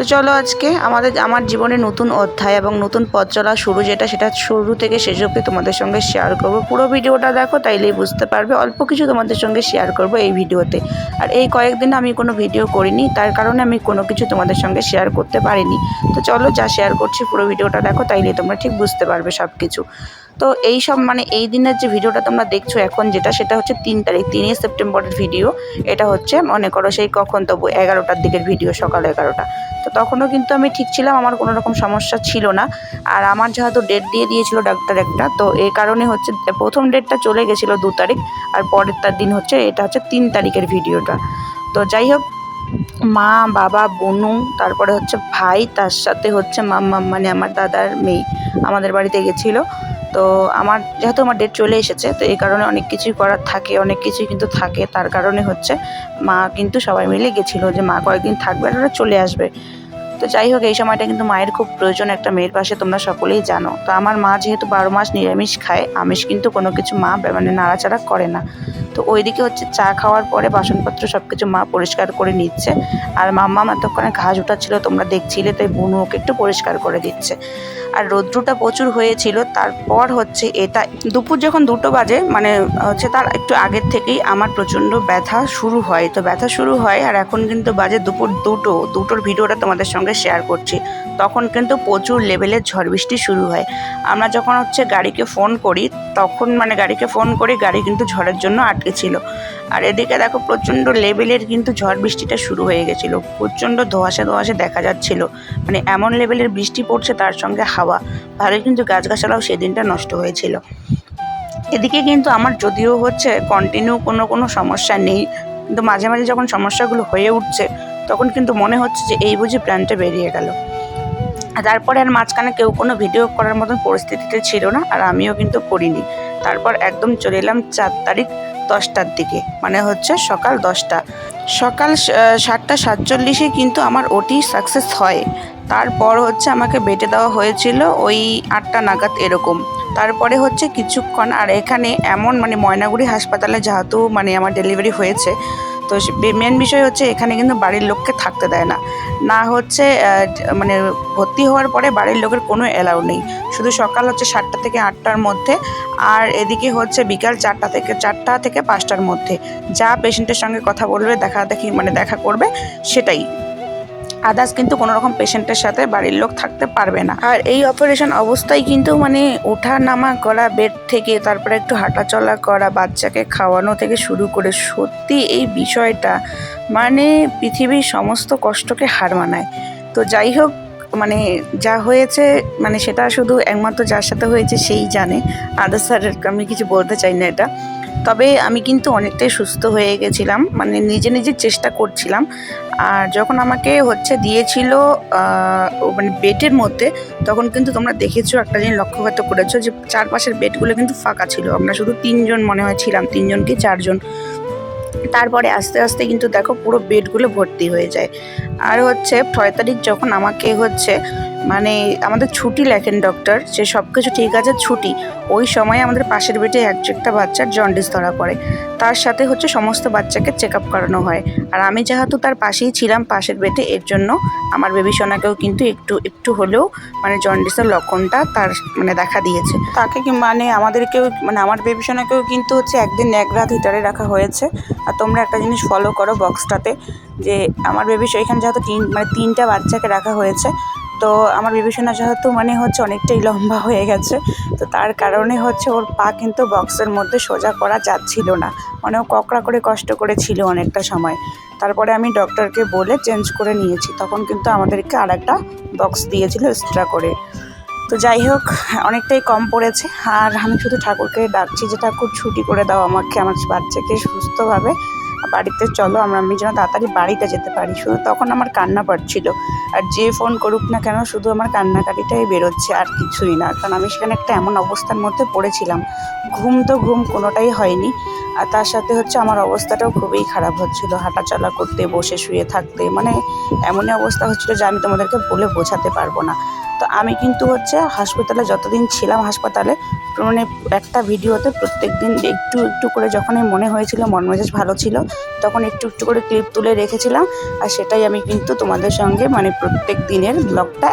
তো চলো আজকে আমার জীবনে নতুন অধ্যায় এবং নতুন পথ চলা শুরু সেটা শুরু থেকে শেষ অবধি তোমাদের সঙ্গে শেয়ার করব। পুরো ভিডিওটা দেখো, তাইলেই বুঝতে পারবে। অল্প কিছু তোমাদের সঙ্গে শেয়ার করব এই ভিডিওতে। আর এই কয়েকদিন আমি কোনো ভিডিও করিনি, তার কারণে আমি কোনো কিছু তোমাদের সঙ্গে শেয়ার করতে পারিনি। তো চলো, যা শেয়ার করছি পুরো ভিডিওটা দেখো, তাইলেই তোমরা ঠিক বুঝতে পারবে সব কিছু। তো এই দিনের যে ভিডিওটা তোমরা দেখছো এখন, সেটা হচ্ছে 3 তারিখ, 3 সেপ্টেম্বরের ভিডিও। এটা হচ্ছে মনে করো সেই কখন তবু 11টার দিকের ভিডিও, সকাল 11টা। তো তখনও কিন্তু আমি ঠিক ছিলাম, আমার কোনো রকম সমস্যা ছিল না। আর আমার যেহেতু ডেট দিয়ে দিয়েছিল ডাক্তার একটা, তো এই কারণে হচ্ছে প্রথম ডেটটা চলে গেছিলো 2 তারিখ, আর পরের তার দিন হচ্ছে এটা হচ্ছে 3 তারিখের ভিডিওটা। তো যাই হোক, মা, বাবা, বোনু, তারপরে হচ্ছে ভাই, তার সাথে হচ্ছে মাম্মা মানে আমার দাদার মেয়ে আমাদের বাড়িতে গেছিলো। তো যেহেতু আমার ডেট চলে এসেছে, তো এই কারণে অনেক কিছুই করার থাকে, অনেক কিছুই কিন্তু থাকে। তার কারণে হচ্ছে মা কিন্তু সবাই মিলে গেছিলো যে মা কয়েকদিন থাকবে আর ওরা চলে আসবে। তো যাই হোক, এই সময়টা কিন্তু মায়ের খুব প্রয়োজন একটা মেয়ের পাশে, তোমরা সকলেই জানো। তো আমার মা যেহেতু 12 মাস নিরামিষ খায়, আমিষ কিন্তু কোনো কিছু মা মানে নাড়াচাড়া করে না। তো ওইদিকে হচ্ছে চা খাওয়ার পরে বাসনপত্র সব কিছু মা পরিষ্কার করে নিচ্ছে। আর মাম্মা এতক্ষণে ঘাস উঠাচ্ছিল, তোমরা দেখছিলে, তাই বুনু ওকে একটু পরিষ্কার করে দিচ্ছে। আর রৌদ্রটা প্রচুর হয়েছিল। তারপর হচ্ছে এটা দুপুর যখন 2টো বাজে, মানে হচ্ছে তার একটু আগের থেকেই আমার প্রচণ্ড ব্যথা শুরু হয়। তো ব্যথা শুরু হয়, আর এখন কিন্তু বাজে দুপুর 2টোর ভিডিওটা তোমাদের সঙ্গে শেয়ার করছি। তখন কিন্তু প্রচুর লেভেলের ঝড় বৃষ্টি শুরু হয়। আমরা যখন হচ্ছে গাড়িকে ফোন করি, তখন গাড়ি কিন্তু ঝড়ের জন্য আটকে ছিল। আর এদিকে দেখো, প্রচণ্ড লেভেলের কিন্তু ঝড় বৃষ্টিটা শুরু হয়ে গেছিলো। প্রচণ্ড ধোঁয়াশা দেখা যাচ্ছিল, মানে এমন লেভেলের বৃষ্টি পড়ছে, তার সঙ্গে হাওয়া। ভালোই কিন্তু গাছগাছালাও সেদিনটা নষ্ট হয়েছিল। এদিকে কিন্তু আমার যদিও হচ্ছে কন্টিনিউ কোনো সমস্যা নেই, কিন্তু মাঝে মাঝে যখন সমস্যাগুলো হয়ে উঠছে, তখন কিন্তু মনে হচ্ছে যে এই বুঝি প্ল্যানটা বেরিয়ে গেল। তারপরে আর মাঝখানে কেউ কোনো ভিডিও করার মতন পরিস্থিতিতে ছিল না, আর আমিও কিন্তু করিনি। তারপর একদম চলে এলাম 4 তারিখ 10টার দিকে, মানে হচ্ছে সকাল 10টা। সকাল 7:47 কিন্তু আমার ওটি সাকসেস হয়। তারপর হচ্ছে আমাকে বেটে দেওয়া হয়েছিল ওই 8টা নাগাদ এরকম। তারপরে হচ্ছে কিছুক্ষণ, আর এখানে এমন মানে ময়নাগুড়ি হাসপাতালে যেহেতু মানে আমার ডেলিভারি হয়েছে, তো মেন বিষয় হচ্ছে এখানে কিন্তু বাড়ির লোককে থাকতে দেয় না হচ্ছে মানে ভর্তি হওয়ার পরে বাড়ির লোকের কোনো অ্যালাউ নেই। শুধু সকাল হচ্ছে 7টা থেকে 8টার মধ্যে, আর এদিকে হচ্ছে বিকাল 4টা থেকে 5টার মধ্যে যা পেশেন্টের সঙ্গে কথা বলবে, দেখা করবে, সেটাই। আদার্স কিন্তু কোনো রকম পেশেন্টের সাথে বাড়ির লোক থাকতে পারবে না। আর এই অপারেশন অবস্থায় কিন্তু মানে ওঠা নামা করা বেড থেকে, তারপরে একটু হাঁটাচলা করা, বাচ্চাকে খাওয়ানো থেকে শুরু করে, সত্যি এই বিষয়টা মানে পৃথিবীর সমস্ত কষ্টকে হার মানায়। তো যাই হোক, মানে যা হয়েছে মানে সেটা শুধু একমাত্র যার সাথে হয়েছে সেই জানে। আদার্স আর আমি কিছু বলতে চাই না এটা। তবে আমি কিন্তু অনেকটাই সুস্থ হয়ে গেছিলাম, মানে নিজে চেষ্টা করছিলাম। আর যখন আমাকে হচ্ছে দিয়েছিল মানে বেডের মধ্যে, তখন কিন্তু তোমরা দেখেছো, একটা জিনিস লক্ষ্যঘাত করেছো যে চারপাশের বেডগুলো কিন্তু ফাঁকা ছিল। আমরা শুধু 3জন মনে হয় ছিলাম, 3জন কি 4জন। তারপরে আস্তে আস্তে কিন্তু দেখো পুরো বেডগুলো ভর্তি হয়ে যায়। আর হচ্ছে 6 তারিখ যখন আমাকে হচ্ছে মানে আমাদের ছুটি লেখেন ডক্টর, যে সব কিছু ঠিক আছে, ছুটি। ওই সময় আমাদের পাশের বেডে একটা বাচ্চার জন্ডিস ধরা পড়ে। তার সাথে হচ্ছে সমস্ত বাচ্চাকে চেক আপ করানো হয়। আর আমি যেহেতু তার পাশেই ছিলাম, পাশের বেডে, এর জন্য আমার বেবি সোনাকেও কিন্তু একটু হলেও মানে জন্ডিসের লক্ষণটা তার মানে দেখা দিয়েছে। তাকে মানে আমাদেরকেও, মানে আমার বেবি সোনাকেও কিন্তু হচ্ছে একদিন এক রাত হিটারে রাখা হয়েছে। আর তোমরা একটা জিনিস ফলো করো বক্সটাতে, যে আমার বেবি এখানে যেহেতু 3টা বাচ্চাকে রাখা হয়েছে, তো আমার বেবি সোনা যেহেতু মানে হচ্ছে অনেকটাই লম্বা হয়ে গেছে, তো তার কারণে হচ্ছে ওর পা কিন্তু বক্সের মধ্যে সোজা করা যাচ্ছিল না, মানে ও ককড়া করে কষ্ট করে ছিল অনেকটা সময়। তারপরে আমি ডক্টরকে বলে চেঞ্জ করে নিয়েছি, তখন কিন্তু আমাদেরকে আর একটা বক্স দিয়েছিল এক্সট্রা করে। তো যাই হোক, অনেকটাই কম পড়েছে। আর আমি শুধু ঠাকুরকে ডাকছি যে ঠাকুর ছুটি করে দাও আমাকে, আমার বাচ্চাকে সুস্থভাবে বাড়িতে চলো, আমি যেন তাড়াতাড়ি বাড়িতে যেতে পারি। শুধু তখন আমার কান্না পাচ্ছিল, আর যে ফোন করুক না কেন শুধু আমার কান্নাকাটিটাই বেরোচ্ছে, আর কিছুই না। কারণ আমি সেখানে একটা এমন অবস্থার মধ্যে পড়েছিলাম, ঘুম কোনোটাই হয়নি। আর তার সাথে হচ্ছে আমার অবস্থাটাও খুবই খারাপ হচ্ছিল, হাঁটাচলা করতে, বসে শুয়ে থাকতে, মানে এমনই অবস্থা হচ্ছিল যে আমি তোমাদেরকে বলে বোঝাতে পারবো না। তো আমি কিন্তু হচ্ছে হাসপাতালে যতদিন ছিলাম হাসপাতালে মানে একটা ভিডিওতে প্রত্যেক দিন একটু একটু করে যখনই মনে হয়েছিল মন মেজাজ ভালো ছিল তখন একটু একটু করে ক্লিপ তুলে রেখেছিলাম। আর সেটাই আমি কিন্তু তোমাদের সঙ্গে মানে প্রত্যেক দিনের ব্লগটা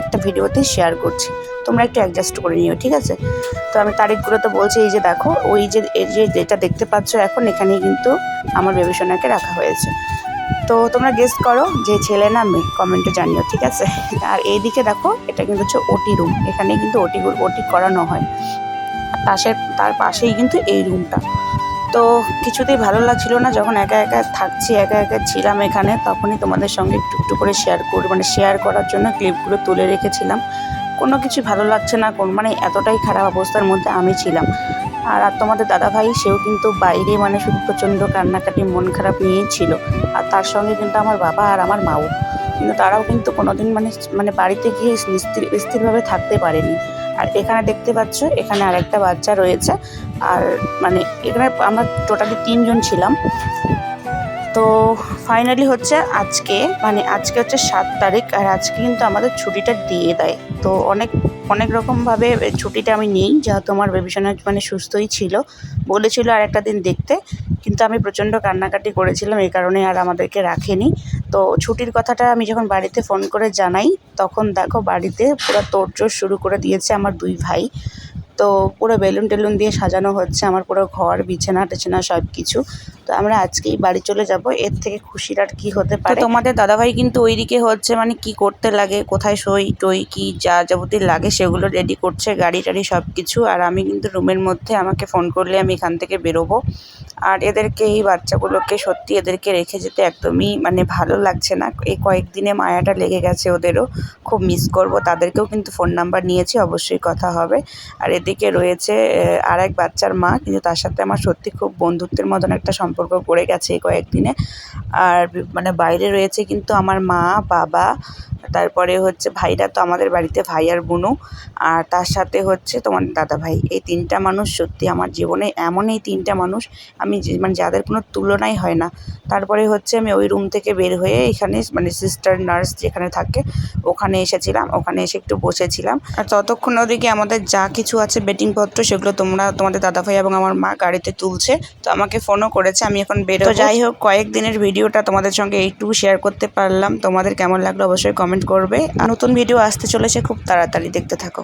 একটা ভিডিওতেই শেয়ার করছি। তোমরা একটু অ্যাডজাস্ট করে নিও, ঠিক আছে? তো আমি তারিখগুলো তো বলছি, এই যে দেখো এই যে যেটা দেখতে পাচ্ছ এখন এখানেই কিন্তু আমার বেবি সোনাকে রাখা হয়েছে। তো তোমরা গেস করো যে ছেলে না মেয়ে, কমেন্টে জানিও, ঠিক আছে? আর এইদিকে দেখো এটা কিন্তু হচ্ছে ওটি রুম, এখানে কিন্তু ওটি করানো হয়। তার পাশেই কিন্তু এই রুমটা। তো কিছুতেই ভালো লাগছিল না যখন একা একা থাকছি, একা একা ছিলাম এখানে, তখনই তোমাদের সঙ্গে একটু একটু করে শেয়ার করার জন্য ক্লিপগুলো তুলে রেখেছিলাম। কোনো কিছু ভালো লাগছে না, মানে এতটাই খারাপ অবস্থার মধ্যে আমি ছিলাম। আর তোমাদের দাদাভাই সেও কিন্তু বাইরে মানে শুধু প্রচণ্ড কান্নাকাটি মন খারাপ নিয়েই ছিল। আর তার সঙ্গে কিন্তু আমার বাবা আর আমার মাও, কিন্তু তারাও কিন্তু কোনোদিন মানে বাড়িতে গিয়ে স্থিরভাবে থাকতে পারেনি। আর এখানে দেখতে পাচ্ছ এখানে আরেকটা বাচ্চা রয়েছে। আর মানে এখানে আমরা টোটালি 3 জন ছিলাম। তো ফাইনালি হচ্ছে আজকে হচ্ছে 7 তারিখ, আর আজকে কিন্তু আমাদের ছুটিটা দিয়ে দেয়। তো অনেক রকমভাবে ছুটিটা আমি নিই, যেহেতু আমার বেবি সোনা মানে সুস্থই ছিল, বলেছিল আর একটা দিন দেখতে, কিন্তু আমি প্রচণ্ড কান্নাকাটি করেছিলাম, এই কারণে আর আমাদেরকে রাখেনি। তো ছুটির কথাটা আমি যখন বাড়িতে ফোন করে জানাই, তখন দেখো বাড়িতে পুরো তোড়জোড় শুরু করে দিয়েছে আমার 2 ভাই। তো পুরো বেলুন টেলুন দিয়ে সাজানো হচ্ছে আমার পুরো ঘর, বিছানা টেছানা সব কিছু। তো আমরা আজকেই বাড়ি চলে যাব, এর থেকে খুশির আর কী হতে পারে। তোমাদের দাদাভাই কিন্তু ওইদিকে হচ্ছে মানে কি করতে লাগে, কোথায় সই টই কি যা যাবতীয় লাগে সেগুলো রেডি করছে, গাড়ি টাড়ি সব কিছু। আর আমি কিন্তু রুমের মধ্যে, আমাকে ফোন করলে আমি এখান থেকে বেরোবো। আর এদেরকে, এই বাচ্চাগুলোকে সত্যি এদেরকে রেখে যেতে একদমই মানে ভালো লাগছে না। এই কয়েকদিনে মায়াটা লেগে গেছে ওদেরও, খুব মিস করব। তাদেরকেও কিন্তু ফোন নাম্বার নিয়েছি, অবশ্যই কথা হবে। আর এদিকে রয়েছে আর এক বাচ্চার মা, কিন্তু তার সাথে আমার সত্যি খুব বন্ধুত্বের মতন একটা সম্পর্ক গড়ে গেছে এই কয়েকদিনে। আর মানে বাইরে রয়েছে কিন্তু আমার মা, বাবা, তারপরে হচ্ছে ভাইরা, তো আমাদের বাড়িতে ভাই আর বোনও, আর তার সাথে হচ্ছে তোমার দাদাভাই। এই 3টা মানুষ সত্যি আমার জীবনে এমন, এই 3টা মানুষ আমি মানে যাদের কোনো তুলনাই হয় না। তারপরে হচ্ছে আমি ওই রুম থেকে বের হয়ে এখানে মানে সিস্টার নার্স যেখানে থাকে ওখানে এসেছিলাম, ওখানে এসে একটু বসেছিলাম। আর ততক্ষণ ওদিকে আমাদের যা কিছু আছে বেডিংপত্র সেগুলো তোমাদের দাদাভাই এবং আমার মা গাড়িতে তুলছে। তো আমাকে ফোনও করেছে, আমি এখন বেরোবো। তো যাই হোক, কয়েকদিনের ভিডিওটা তোমাদের সঙ্গে এইটুকু শেয়ার করতে পারলাম। তোমাদের কেমন লাগলো অবশ্যই কমেন্ট করবে। আর নতুন ভিডিও আসতে চলেছে খুব তাড়াতাড়ি, দেখতে থাকো।